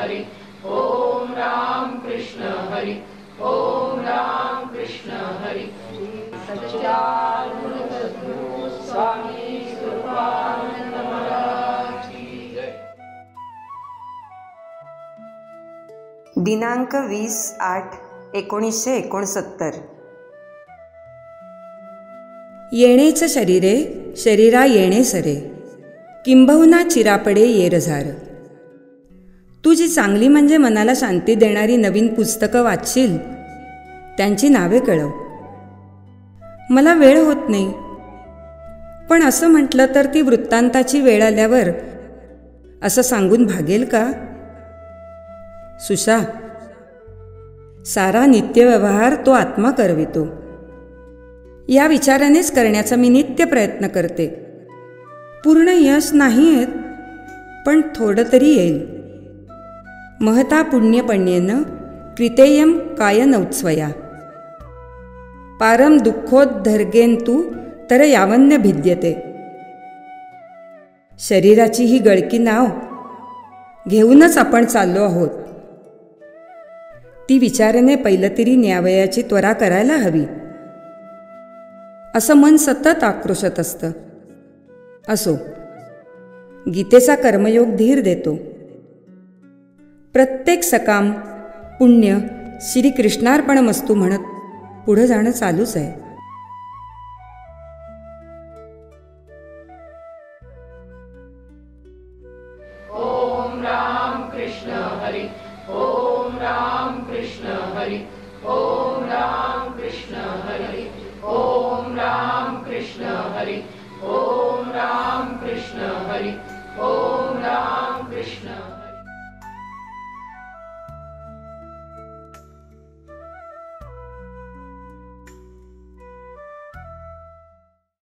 हरि ओम राम कृष्ण हरि ओम राम कृष्ण हरि। सच्चिदानंद सद्गुरु स्वामी स्वरूपानंद महाराज की जय। दिनांक 20/8/1969। येणेच शरीरे शरीरा येणे सरे, किंबहुना चिरापडे येरझार। तू जी चांगली म्हणजे मनाला शांती देणारी नवीन पुस्तकं वाचशील त्यांची नावे कळव। मला वेळ होत नाही, पण असं म्हटलं तर ती वृत्तांताची वेळ आल्यावर असं सांगून भागेल का? सुशा, सारा नित्यव्यवहार तो आत्मा करवितो या विचारानेच करण्याचा मी नित्य प्रयत्न करते। पूर्ण यश नाही येत, पण थोडं तरी येईल। महता पुण्यपण्येन कृतेयम काय नौत्स्वया, पारम दुःखोद्धर्गेन्तु तर यावन्य भिद्यते। शरीराची ही गळकी नाव घेऊनच आपण चाललो आहोत, ती विचाराने पहिलं तरी न्यावयाची त्वरा करायला हवी असं मन सतत आक्रोशत असतं। असो, गीतेचा कर्मयोग धीर देतो। प्रत्येक सकाम पुण्य श्रीकृष्णार्पणमस्तु म्हणत पुढं जाणं चालूच आहे। ओम राम कृष्ण हरि ओम राम कृष्ण हरि ओम राम कृष्ण हरि ओम राम कृष्ण हरि ओम राम कृष्ण हरि ओम राम कृष्ण।